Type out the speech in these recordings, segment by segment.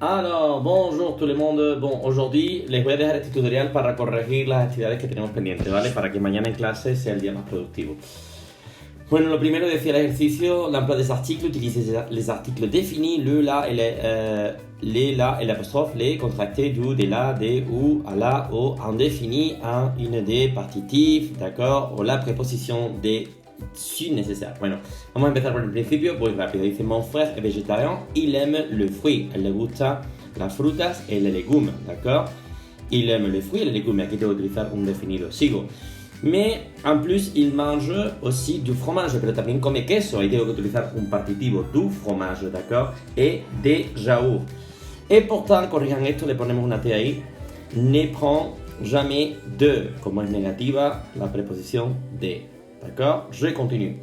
Alors, bonjour tout le monde. Bon, aujourd'hui les voy a dejar este tutorial para corregir las actividades que tenemos pendientes, ¿vale? Para que mañana en clase sea el día más productivo. Bueno, lo primero decía el ejercicio, l'emploi des articles, utilisez les articles définis, le, la et les, la et l'apostrophe, les contractés, du, de la, de, ou, à la, au, indéfini, un, une, des, partitif, d'accord, o la préposition de si nécessaire. Bueno, vamos a empezar por el principio, voy rápido. Dice, mon frère est végétarien, il aime le fruit, él le gusta las frutas et les légumes, d'accord. Il aime le fruit et les légumes, aquí tengo que utilizar un definido, sigo. Mais en plus, il mange aussi du fromage, pero también come queso. Ahí tengo que utilizar un partitivo, du fromage, d'accord, et des yaourts. Et pourtant, corrijan esto, le ponemos una T ahí. Ne prend jamais de, como es negativa, la preposición de, d'accord. Je continue.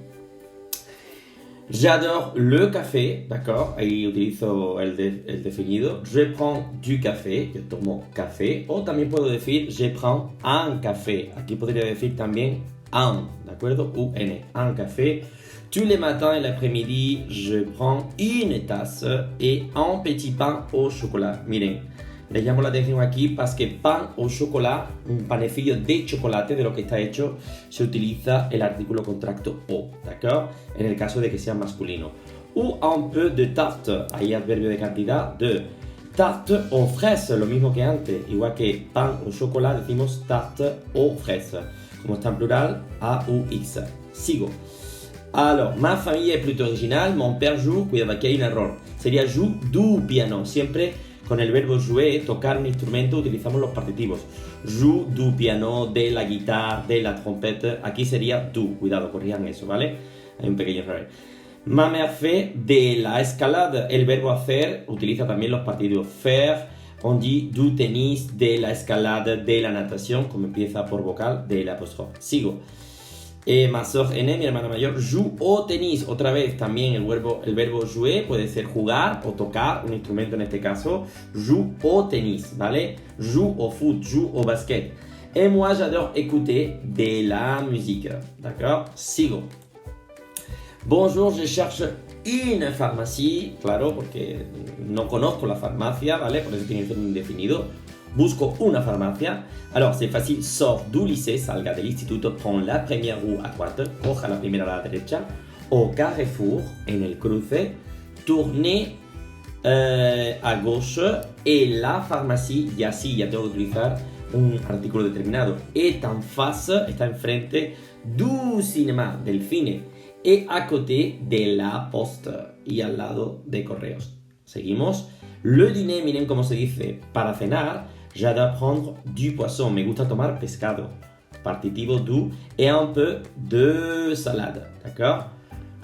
J'adore le café, d'accord, ahí utilizo el definido. Je prends du café, yo tomo café. O también puedo decir, je prends un café. Aquí podría decir también un, ¿de acuerdo? Un, un café. Tous les matins et l'après-midi, je prends une tasse et un petit pain au chocolat. Miren, les llamo la atención aquí parce que pan o chocolat, un panecillo de chocolate de lo que está hecho, se utiliza el artículo contracto o, d'accord? En el caso de que sea masculino. Ou un peu de tarte, ahí adverbio de cantidad, de tarte aux fraises, lo mismo que antes, igual que pan o chocolat decimos tarte aux fraises. Como está en plural, A, U, X. Sigo. Alors, ma famille est plutôt originale, mon père joue, cuidado, aquí hay un error. Sería joue du piano, siempre con el verbo jouer, tocar un instrumento, utilizamos los partitivos. Joue du piano, de la guitarra, de la trompette. Aquí sería du, cuidado, corrijan eso, ¿vale? Hay un pequeño error. Ma mère fait de la escalade. El verbo hacer utiliza también los partitivos. Faire, on dit du tenis, de la escalade, de la natación, como empieza por vocal, de la apóstrofe. Sigo. Ma sœur aînée, mi hermana mayor, joue au tenis. Otra vez también el verbo jouer puede ser jugar o tocar un instrumento en este caso. Joue au tenis, ¿vale? Joue au foot, joue au basket. Et moi, j'adore écouter de la musique. D'accord? Sigo. Bonjour, je cherche une pharmacie. Claro, porque no conozco la farmacia, ¿vale? Por eso tiene que ser un indefinido. Busco una farmacia. Alors, c'est facile, sors du lycée, salga del instituto, prends la première roue à droite, coja la primera a la derecha, au carrefour, en el cruce, tournez a gauche, et la pharmacie, y así ya tengo que utilizar un artículo determinado, est en face, está enfrente, du cinéma, del cine, et à côté de la poste, y al lado de correos. Seguimos. Le dîner, miren cómo se dice, para cenar. J'adore prendre du poisson, me gusta tomar pescado. Partitivo du et un peu de salade, d'accord?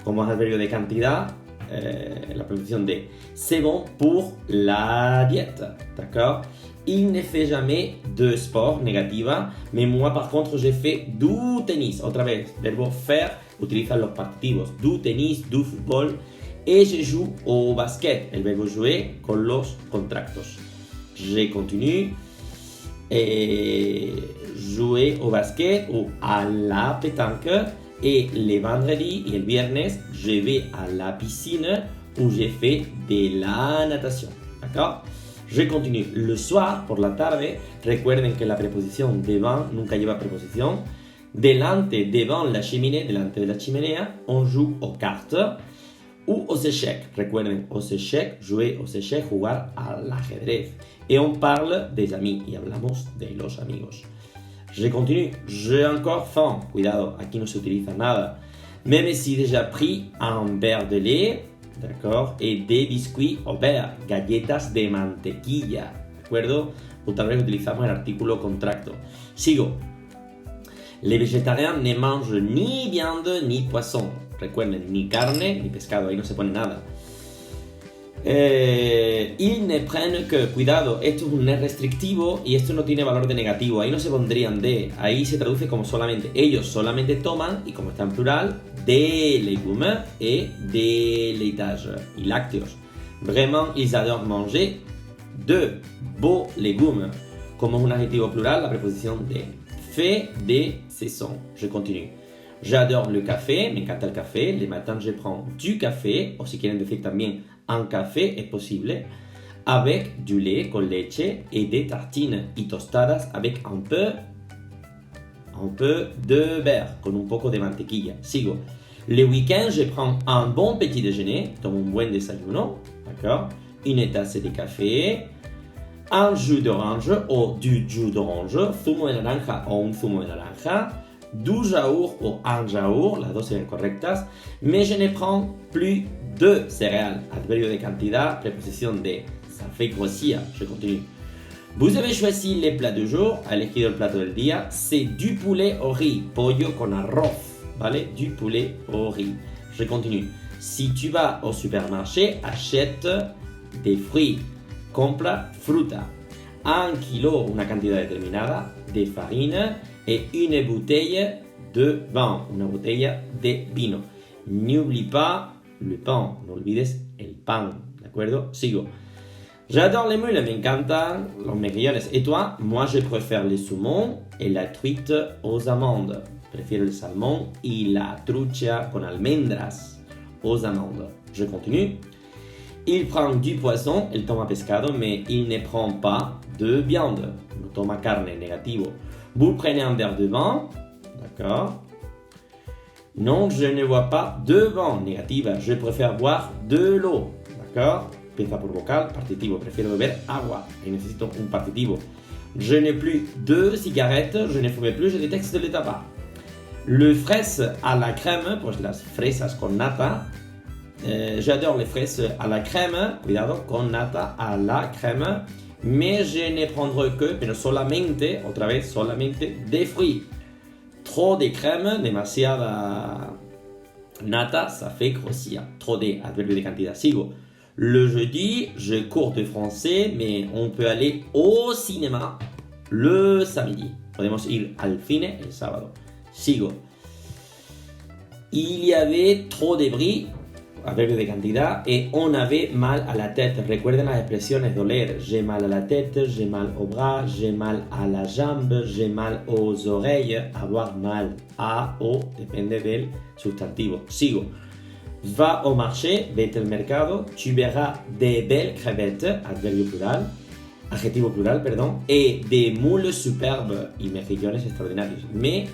Como es adverbio de cantidad, la preposición de. C'est bon pour la diète, d'accord? Il ne fait jamais de sport, negativa, mais moi par contre j'ai fait du tennis. Otra vez, verbo faire, utiliza los partitivos. Du tennis, du fútbol. Et je joue au basket, el verbo jouer con los contractos. Je continue. Jouer au basket ou à la pétanque. Et les vendredis et el viernes, je vais à la piscine où j'ai fait de la natation. D'accord? Je continue. Le soir, por la tarde, recuerden que la preposición devant nunca lleva preposición. Delante, devant la cheminée, delante de la chimenea, on joue aux cartes. Ou aux échecs, recuerden, aux échecs, jouer aux échecs, jugar al ajedrez. Et on parle des amis, y hablamos de los amigos. Je continue, j'ai encore faim, cuidado, aquí no se utiliza nada. Même si déjà pris un verre de lait, d'accord, et des biscuits au beurre, galletas de mantequilla, ¿de acuerdo? Otra vez utilizamos el artículo contracto. Sigo. Les végétariens ne mangent ni viande ni poisson. Recuerden, ni carne ni pescado, ahí no se pone nada. Ils ne prennent que, cuidado, esto es un ne restrictivo y esto no tiene valor de negativo, ahí no se pondrían de, ahí se traduce como solamente. Ellos solamente toman, y como está en plural, des légumes et des laitages, y lácteos. Vraiment, ils adorent manger de beaux légumes. Como es un adjetivo plural, la preposición de. Fait des saisons. Je continue. J'adore le café, me encanta el café. Les matins, je prends du café, o si quieren decir también un café, es posible. avec du lait con leche et des tartines y tostadas avec un peu de beurre, con un poco de mantequilla. Sigo. Le week-end, je prends un bon petit déjeuner, tomo un buen desayuno, d'accord? Une tasse de café, un jus d'orange o du jus d'orange, zumo de naranja o un zumo de naranja, du yaourt o un yaourt, las dos serían correctas, mais je ne prends plus de céréales. Adverbio de cantidad, preposición de, ça fait grossir. Je continue. Vous avez choisi le plat du jour, ha elegido el plato del día, c'est du poulet au riz, pollo con arroz, ¿vale? Du poulet au riz. Je continue. Si tu vas au supermarché, achète des fruits, compra fruta. 1 kilo, una cantidad determinada, de farina et une bouteille de vin, una botella de vino. N'oublie pas le pain, no olvides el pan, ¿de acuerdo? Sigo. J'adore les moules, me encantan los mejillones. Et toi? Moi, je préfère le saumon et la truite aux amandes. Prefiero el salmón y la trucha con almendras aux amandes. Je continue. Il prend du poisson, il toma pescado, mais il ne prend pas de viande. No toma carne, negativo. Vous prenez un verre de vin, d'accord? Non, je ne bois pas de vin, negativa. Je préfère boire de l'eau, d'accord? Empieza por vocal, partitivo. Prefiero beber agua. Y necesito un partitivo. Je n'ai plus de cigarettes, je ne fume plus, je déteste le tabac. Le fraise à la crème, pues las fresas con nata. J'adore les fraises à la crème, cuidado, con nata à la crème. Mais je ne prendrai que, pero solamente, otra vez, solamente, des fruits. Trop de crème, demasiada nata, ça fait grossir. Trop de, adverbio de cantidad. Sigo. Le jeudi, je cours de français, mais on peut aller au cinéma le samedi. Podemos ir al cine el sábado. Sigo. Il y avait trop de bruit, adverbio de cantidad, et on avait mal à la tête. Recuerden las expresiones doler. J'ai mal à la tête, j'ai mal au bras, j'ai mal à la jambe, j'ai mal aux oreilles. Avoir mal. A, o, depende del sustantivo. Sigo. Va au marché, vete al mercado, tu verras des belles crevettes, adverbio plural, adjetivo plural, perdón, et des moules superbes y mejillones extraordinarios. Mais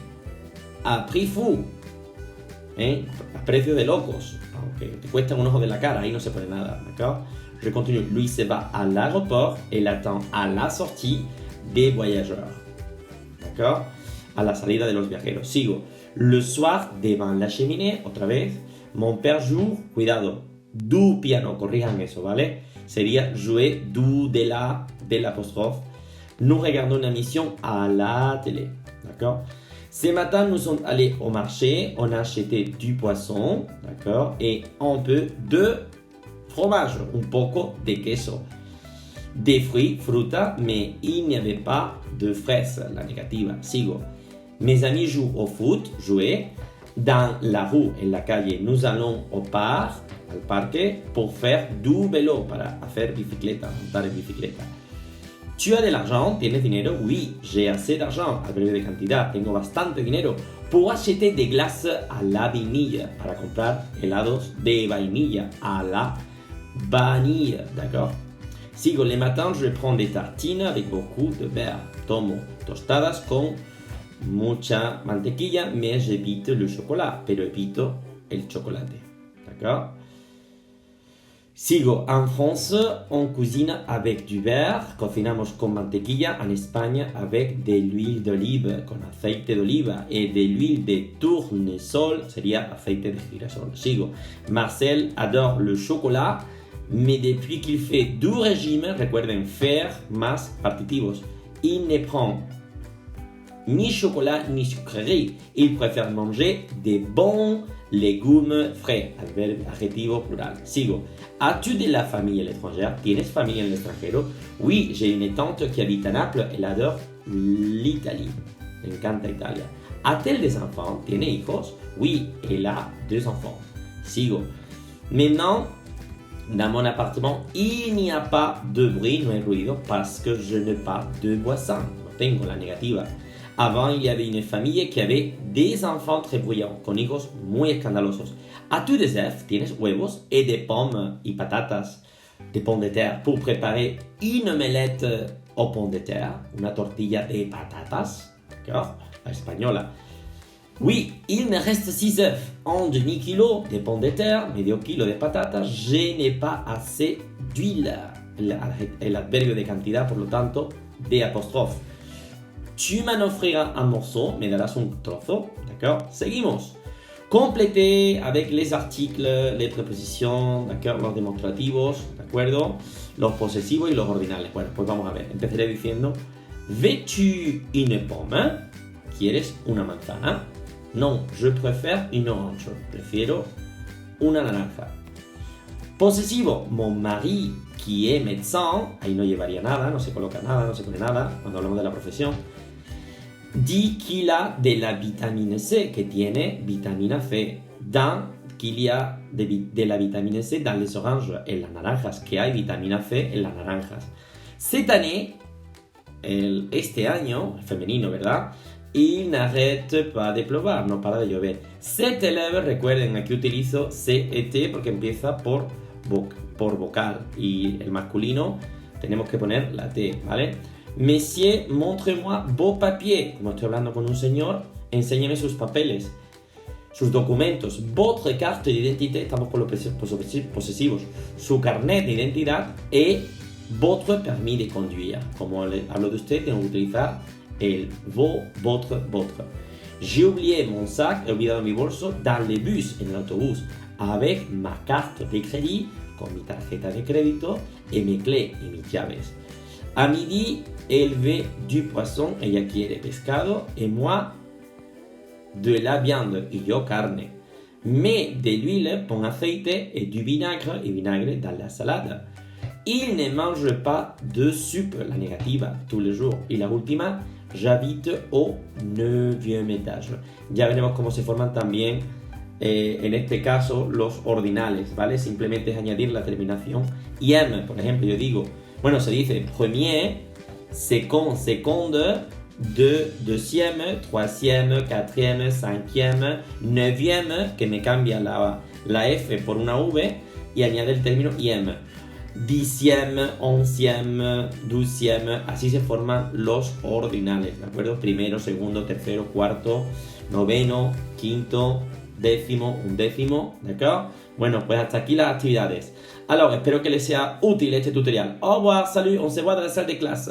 a prix fou, a precio de locos, aunque te cuestan un ojo de la cara, ahí no se pone nada, d'accord? Je continue. Lui se va à l'aéroport et l'attend à la sortie des voyageurs, d'accord? A la salida de los viajeros. Sigo. Le soir, devant la cheminée, otra vez. Mon père joue, cuidado, du piano, corrijan eso, ¿vale? Sería jouer du de l'apostrophe. Nous regardons une émission à la télé, d'accord? Ce matin, nous sommes allés au marché, on a acheté du poisson, d'accord? Et un peu de fromage, un poco de queso. Des fruits, fruta, mais il n'y avait pas de fraises, la négativa. Sigo. Mes amis jouent au foot, jouer. Dans la rue, en la calle, nous allons au parc, al parque, pour faire du vélo, para hacer bicicleta, montar en bicicleta. ¿Tu as de l'argent? ¿Tienes dinero? Oui, j'ai assez d'argent, adverbio de cantidad, tengo bastante dinero, pour acheter des glaces à la vainilla, para comprar helados de vainilla, à la vanille, d'accord? Sigo, le matin, je prends des tartines avec beaucoup de beurre, tomo tostadas con mucha mantequilla, mais j'évite le chocolat, pero evito el chocolate, d'accord? Sigo. En France, on cuisine avec du beurre, cocinamos con mantequilla. En Espagne, avec de l'huile d'olive, con aceite de oliva, et de l'huile de tournesol, sería aceite de girasol. Sigo. Marcel adore le chocolat, mais depuis qu'il fait du régime, recuerden faire más partitivos. Il ne prend ni chocolat ni sucrerie. Il préfère manger des bons légumes frais. Adjetivo plural. Sigo. As-tu de la famille à l'étranger? ¿Tienes familia en el extranjero? Oui, j'ai une tante qui habite à Naples. Elle adore l'Italie. Le encanta Italia. A-t-elle des enfants? ¿Tiene hijos? Oui, elle a 2 enfants. Sigo. Maintenant, dans mon appartement, il n'y a pas de bruit, no hay ruido, parce que je n'ai pas de voisins. No tengo la negativa. Avant, il y avait une famille qui avait des enfants très bruyants, con hijos muy escandalosos. ¿As-tu des œufs? ¿Tienes huevos? Et des pommes y patatas. de pommes de terre pour préparer une omelette aux pommes de terre, una tortilla de patatas, d'accord, la española. Oui, il me reste 6 œufs, un demi-kilo de pommes de terre, medio kilo de patatas, je n'ai pas assez d'huile. El adverbio de cantidad, por lo tanto, de apóstrofe. Tu m'en offriras un morceau, me darás un trozo, d'accord. Seguimos. Complétez avec les articles, les prepositions, d'accord, los demostrativos, ¿de acuerdo? Los posesivos y los ordinales. Bueno, pues vamos a ver. Empezaré diciendo, veux-tu une pomme? ¿Quieres una manzana? Non, je préfère une orange. Prefiero una naranja. Posesivo, mon mari, qui est médecin, ahí no llevaría nada, no se coloca nada, no se pone nada, cuando hablamos de la profesión. Dit qu'il a de la vitamine C, que tiene vitamina C. Qu'il y a de la vitamine C dans les oranges, en las naranjas, que hay vitamina C en las naranjas. Cette année, este año, femenino, ¿verdad? Il n'arrête pas de pleuvoir, no para de llover. Cet élève, recuerden, aquí utilizo CET porque empieza por vocal y el masculino tenemos que poner la T, ¿vale? Monsieur, montre-moi vos papiers. Como estoy hablando con un señor, enséñeme sus papeles, sus documentos. Votre carte d'identité, estamos con los posesivos. Su carnet de identidad et votre permis de conduire. Como hablo de usted, tengo que utilizar el vos, votre. J'ai oublié mon sac, he olvidado mi bolso, dans le bus, en el autobús, avec ma carte de crédit, con mi tarjeta de crédito, et mes clés, y mis llaves. A midi, elle veut du poisson, ella quiere pescado, et moi, de la viande, y yo carne. Mais de l'huile, pon aceite, et du vinaigre, y vinagre dans la salade. Il ne mange pas de soupe, la negativa, tous les jours. Y la última, j'habite au 9e étage. Ya veremos cómo se forman también, en este caso, los ordinales, ¿vale? Simplemente es añadir la terminación IM. Por ejemplo, yo digo, bueno, se dice premier, second, seconde, deuxième, troisième, quatrième, cinquième, neuvième, que me cambia la F por una V y añade el término IM. Dixième, onzième, douzième, así se forman los ordinales, ¿de acuerdo? Primero, segundo, tercero, cuarto, noveno, quinto, décimo, undécimo, ¿de acuerdo? Bueno, pues hasta aquí las actividades. Alors, espero que les sea útil este tutorial. Au revoir, salut, on se voit dans la salle de clase.